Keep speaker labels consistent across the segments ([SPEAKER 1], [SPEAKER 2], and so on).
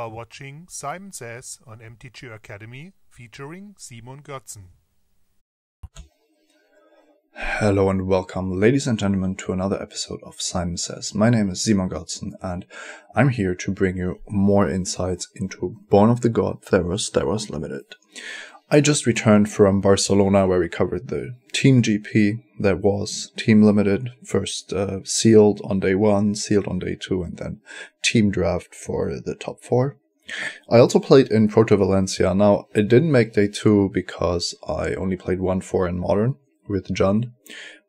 [SPEAKER 1] are watching Simon Says on Mtgo Academy featuring Simon Götzen.
[SPEAKER 2] Hello and welcome, ladies and gentlemen, to another episode of Simon Says. My name is Simon Götzen and I'm here to bring you more insights into Born of the God Theros Limited. I just returned from Barcelona where we covered the Team GP that was Team Limited, first sealed on day 1, sealed on day 2, and then Team Draft for the top 4. I also played in Proto Valencia. Now, I didn't make day 2 because I only played 1-4 in Modern with Jund,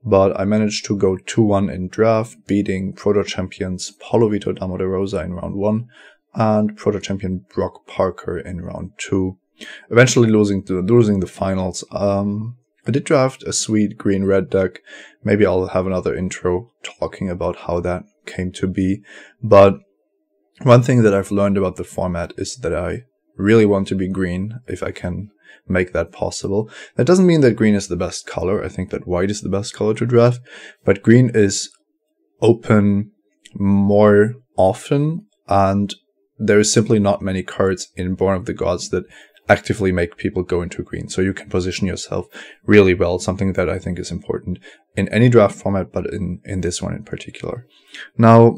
[SPEAKER 2] but I managed to go 2-1 in Draft, beating Proto Champions Paulo Vito Damo de Rosa in round 1 and Proto Champion Brock Parker in round 2. Eventually losing the finals. I did draft a sweet green-red deck. Maybe I'll have another intro talking about how that came to be. But one thing that I've learned about the format is that I really want to be green if I can make that possible. That doesn't mean that green is the best color. I think that white is the best color to draft. But green is open more often, and there is simply not many cards in Born of the Gods that actively make people go into green. So you can position yourself really well, something that I think is important in any draft format, but in this one in particular. Now,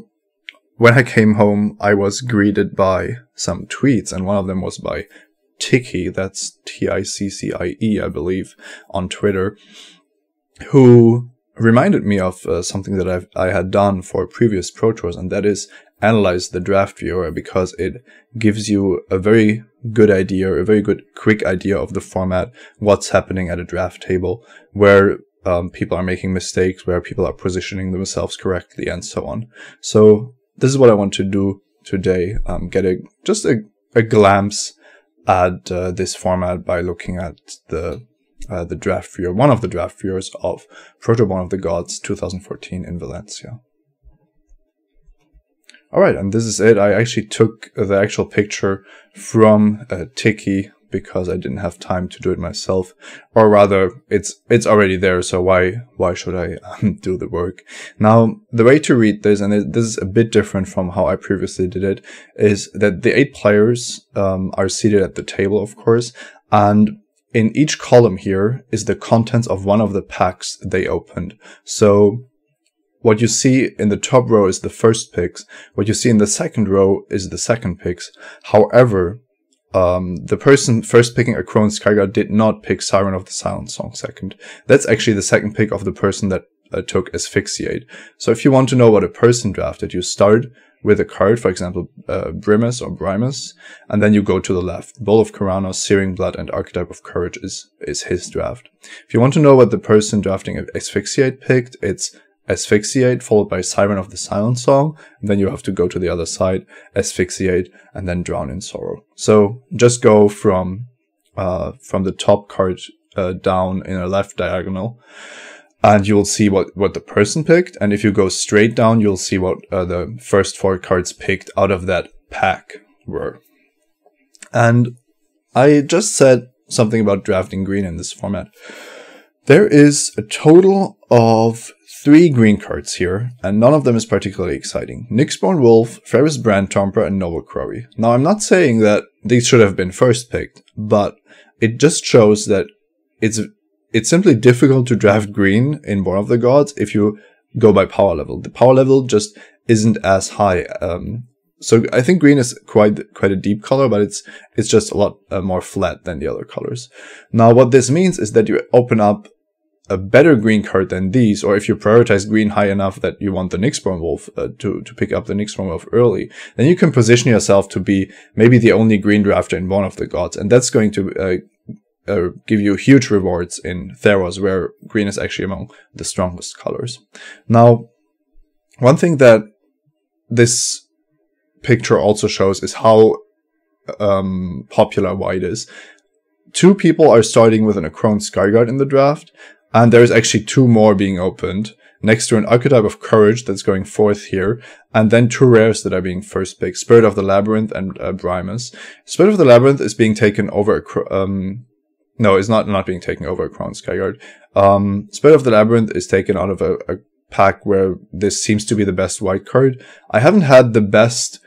[SPEAKER 2] when I came home, I was greeted by some tweets, and one of them was by Tiki, that's Ticcie, I believe, on Twitter, who reminded me of something that I had done for previous Pro Tours, and that is analyze the draft viewer, because it gives you a very good idea, a very good quick idea of the format, what's happening at a draft table, where people are making mistakes, where people are positioning themselves correctly, and so on. So this is what I want to do today, get just a glimpse at this format by looking at the draft viewer, one of the draft viewers of Proto Born of the Gods 2014 in Valencia. Alright, and this is it. I actually took the actual picture from Tiki because I didn't have time to do it myself. Or rather, it's already there, so why should I do the work? Now, the way to read this, and this is a bit different from how I previously did it, is that the 8 players are seated at the table, of course, and in each column here is the contents of one of the packs they opened. So what you see in the top row is the first picks. What you see in the second row is the second picks. However, the person first picking a Crone Skyguard did not pick Siren of the Silent Song second. That's actually the second pick of the person that took Asphyxiate. So if you want to know what a person drafted, you start with a card, for example, Brimmus or Brymus, and then you go to the left. Bowl of Karanos, Searing Blood, and Archetype of Courage is his draft. If you want to know what the person drafting Asphyxiate picked, it's Asphyxiate followed by Siren of the Silent Song, and then you have to go to the other side, Asphyxiate, and then Drown in Sorrow. So just go from the top card down in a left diagonal, and you'll see what the person picked. And if you go straight down, you'll see what the first 4 cards picked out of that pack were. And I just said something about drafting green in this format. There is a total of 3 green cards here, and none of them is particularly exciting. Nyxborn Wolf, Ferris Brandtomper, and Noble Quarry. Now, I'm not saying that these should have been first picked, but it just shows that it's simply difficult to draft green in Born of the Gods if you go by power level. The power level just isn't as high. So I think green is quite a deep color, but it's just a lot more flat than the other colors. Now, what this means is that you open up a better green card than these, or if you prioritize green high enough that you want the Nyxborn Wolf to pick up the Nyxborn Wolf early, then you can position yourself to be maybe the only green drafter in Born of the Gods, and that's going to give you huge rewards in Theros, where green is actually among the strongest colors. Now, one thing that this picture also shows is how popular white is. 2 people are starting with an Crone Skyguard in the draft, and there's actually 2 more being opened, next to an Archetype of Courage that's going 4th here, and then 2 rares that are being first picked, Spirit of the Labyrinth and Brymus. Spirit of the Labyrinth is being taken over no, it's not being taken over a Crone Skyguard. Spirit of the Labyrinth is taken out of a pack where this seems to be the best white card. I haven't had the best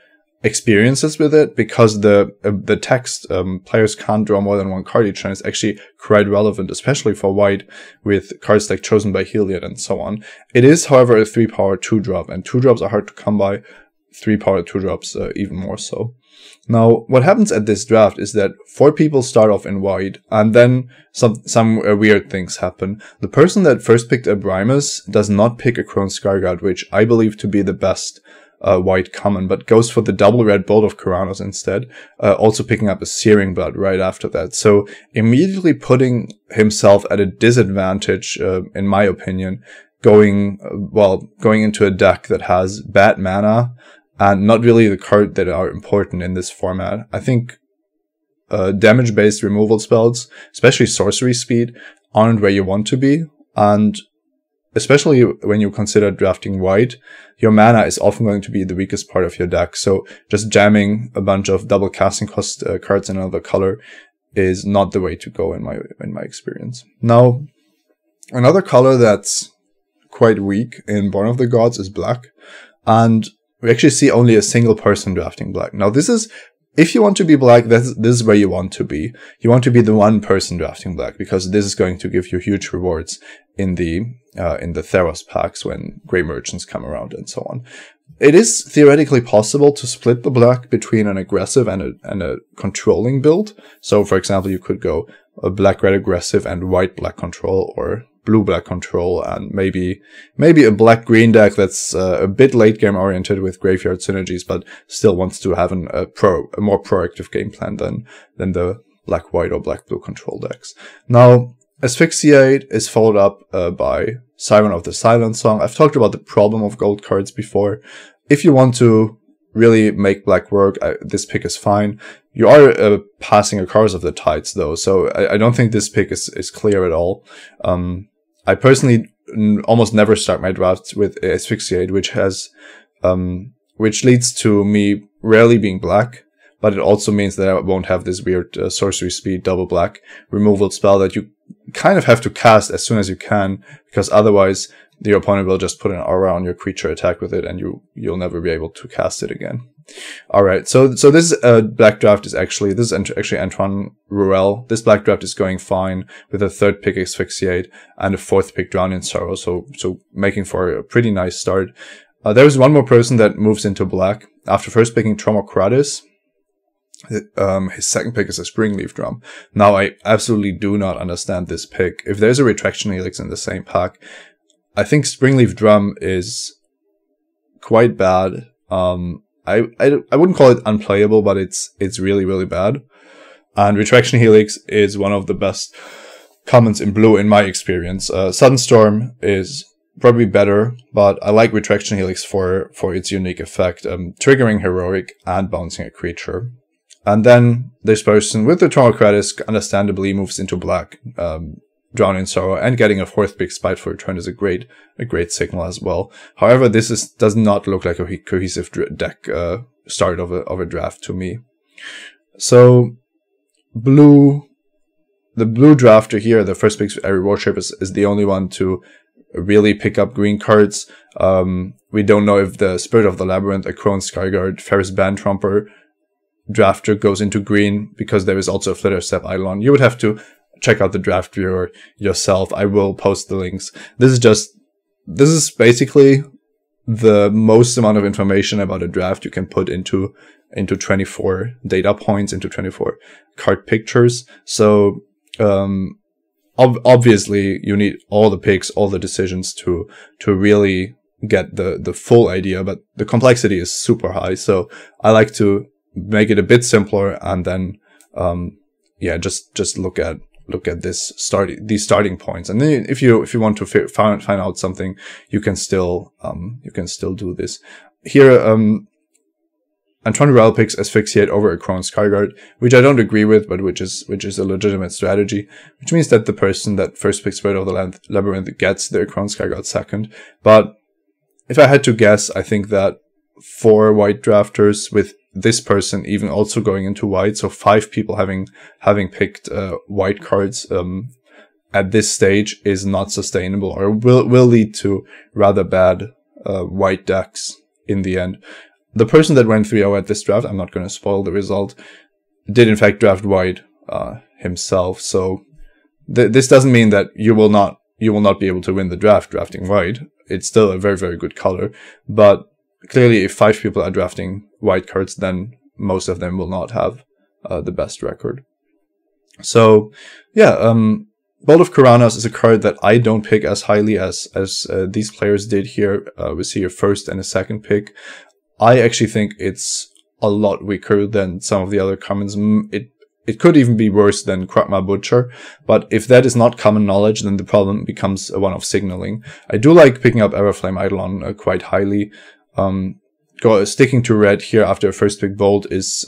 [SPEAKER 2] experiences with it, because the text, players can't draw more than one card each turn, is actually quite relevant, especially for white with cards like Chosen by Heliod and so on. It is, however, a 3-power 2-drop, and 2-drops are hard to come by. 3-power 2-drops even more so. Now, what happens at this draft is that 4 people start off in white, and then some weird things happen. The person that first picked Abrimus does not pick a Crone Skyguard, which I believe to be the best white common, but goes for the double red Bolt of Kuranos instead, also picking up a Searing Blood right after that. So immediately putting himself at a disadvantage, in my opinion, going into a deck that has bad mana and not really the card that are important in this format. I think damage-based removal spells, especially sorcery speed, aren't where you want to be, and especially when you consider drafting white, your mana is often going to be the weakest part of your deck. So just jamming a bunch of double casting cost cards in another color is not the way to go in my experience. Now, another color that's quite weak in Born of the Gods is black, and we actually see only a single person drafting black. Now, this is, if you want to be black, this is where you want to be. You want to be the one person drafting black, because this is going to give you huge rewards in the Theros packs when Grey Merchants come around and so on. It is theoretically possible to split the black between an aggressive and a controlling build. So, for example, you could go a black-red aggressive and white-black control, or blue-black control, and maybe a black-green deck that's a bit late-game oriented with graveyard synergies, but still wants to have a more proactive game plan than the black-white or black-blue control decks. Now, Asphyxiate is followed up by Siren of the Silent Song. I've talked about the problem of gold cards before. If you want to really make black work, this pick is fine. You are passing a Cars of the Tides, though, so I don't think this pick is clear at all. I personally almost never start my drafts with Asphyxiate, which leads to me rarely being black, but it also means that I won't have this weird sorcery speed double black removal spell that you kind of have to cast as soon as you can, because otherwise your opponent will just put an aura on your creature, attack with it, and you'll never be able to cast it again. All right, so this black draft is actually Antoine Ruel. This black draft is going fine with a 3rd pick Asphyxiate and a 4th pick Drown in Sorrow, so making for a pretty nice start. There is one more person that moves into black after first picking Tromokratis. His 2nd pick is a Springleaf Drum. Now, I absolutely do not understand this pick. If there's a Retraction Helix in the same pack, I think Springleaf Drum is quite bad. I wouldn't call it unplayable, but it's really, really bad. And Retraction Helix is one of the best commons in blue in my experience. Sudden Storm is probably better, but I like Retraction Helix for its unique effect, triggering Heroic and bouncing a creature. And then this person with the Tromokratis understandably moves into black, Drown in Sorrow, and getting a 4th pick Spiteful Return is a great signal as well. However, this does not look like a cohesive deck start of a draft to me. So the blue drafter here, the first pick Airy Warship is the only one to really pick up green cards. We don't know if the Spirit of the Labyrinth, a Crone Skyguard, Ferris Bandtrumper drafter goes into green, because there is also a Flitterstep Eidolon. You would have to check out the draft viewer yourself. I will post the links. This is basically the most amount of information about a draft you can put into 24 data points, into 24 card pictures. So obviously you need all the picks, all the decisions to really get the full idea, but the complexity is super high. So I like to make it a bit simpler, and then just look at these starting points, and then if you want to find out something, you can still do this. Here, Antoine Ruel picks Asphyxiate over a Crone Skyguard, which I don't agree with, but which is a legitimate strategy, which means that the person that first picks Spirit of the Labyrinth gets their Crone Skyguard second. But if I had to guess, I think that 4 white drafters with this person even also going into white, so 5 people having picked white cards at this stage is not sustainable, or will lead to rather bad white decks in the end. the person that went 3-0 at this draft, I'm not going to spoil the result, did in fact draft wide himself. So this doesn't mean that you will not be able to win the draft drafting wide. It's still a very, very good color. But clearly, if 5 people are drafting white cards, then most of them will not have the best record. So, yeah, Bolt of Kuranos is a card that I don't pick as highly as these players did here. We see a first and a second pick. I actually think it's a lot weaker than some of the other commons. It could even be worse than Kragma Butcher, but if that is not common knowledge, then the problem becomes one of signaling. I do like picking up Everflame Eidolon quite highly. Sticking to red here after a first pick Bolt is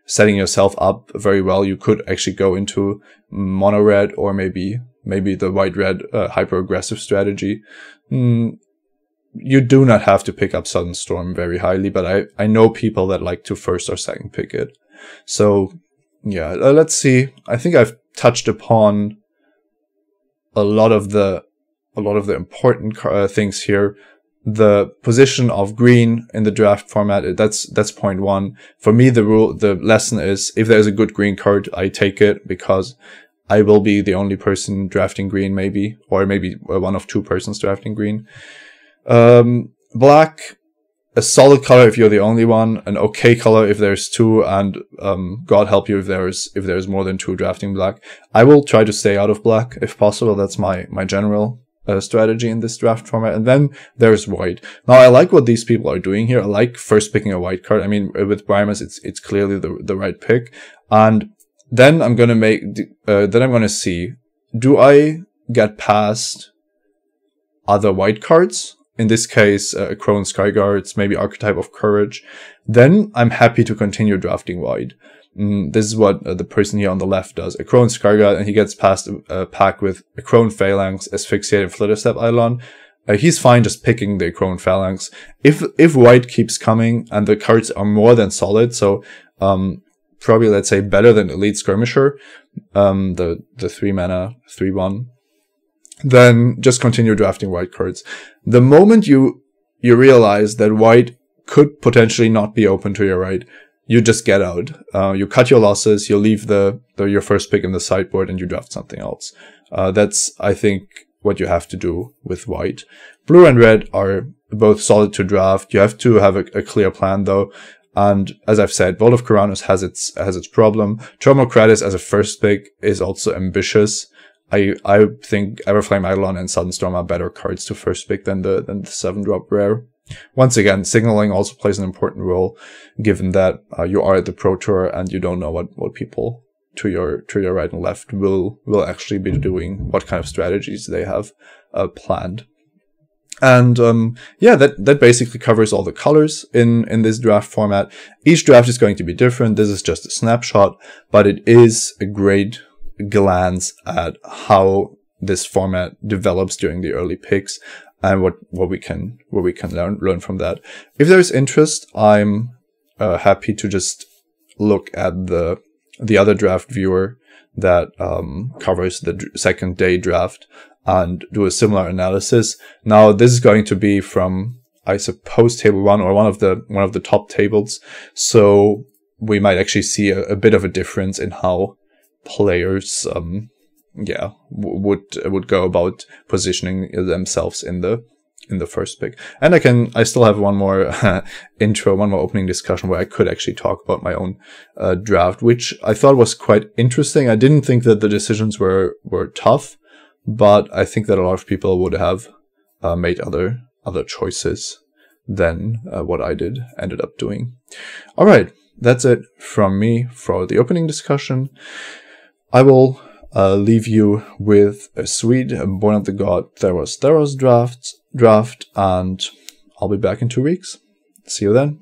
[SPEAKER 2] setting yourself up very well. You could actually go into mono red or maybe the white red hyper aggressive strategy. You do not have to pick up Sudden Storm very highly, but I know people that like to first or second pick it. So yeah, let's see. I think I've touched upon a lot of the important things here. The position of green in the draft format, that's point one. For me, the lesson is if there's a good green card, I take it because I will be the only person drafting green, maybe, or maybe one of 2 persons drafting green. Black, a solid color if you're the only one, an okay color if there's 2, and God help you if there's more than 2 drafting black. I will try to stay out of black if possible. That's my general strategy in this draft format. And then there's white. Now I like what these people are doing here. I like first picking a white card. I mean, with Primus, it's clearly the right pick. And then I'm gonna see, do I get past other white cards? In this case, Crone Skyguards, maybe Archetype of Courage. Then I'm happy to continue drafting wide. This is what the person here on the left does. A Crone Skyguard, and he gets past a pack with a Crone Phalanx, Asphyxiate, and Flitterstep Eidolon. He's fine just picking the Crone Phalanx. If white keeps coming and the cards are more than solid, so probably let's say better than Elite Skirmisher, the 3-mana 3/1, then just continue drafting white cards. The moment you realize that white could potentially not be open to your right, you just get out. You cut your losses, you leave your first pick in the sideboard, and you draft something else. That's, I think, what you have to do with white. Blue and red are both solid to draft. You have to have a clear plan, though. And as I've said, Bolt of Kuranos has its problem. Tromokratis as a first pick is also ambitious. I think Everflame Eidolon and Sudden Storm are better cards to first pick than the 7-drop rare. Once again, signaling also plays an important role, given that you are at the Pro Tour and you don't know what people to your right and left will actually be doing, what kind of strategies they have planned. And yeah, that basically covers all the colors in this draft format. Each draft is going to be different. This is just a snapshot, but it is a great glance at how this format develops during the early picks and what we can learn from that. If there's interest, I'm happy to just look at the other draft viewer that covers the second day draft and do a similar analysis. Now this is going to be from, I suppose, table 1 or one of the top tables, so we might actually see a bit of a difference in how players would go about positioning themselves in the first pick. And I still have one more one more opening discussion where I could actually talk about my own draft, which I thought was quite interesting. I didn't think that the decisions were tough, but I think that a lot of people would have made other choices than what I ended up doing. All right, that's it from me for the opening discussion. I will leave you with a sweet Born of the God Theros draft, and I'll be back in 2 weeks. See you then.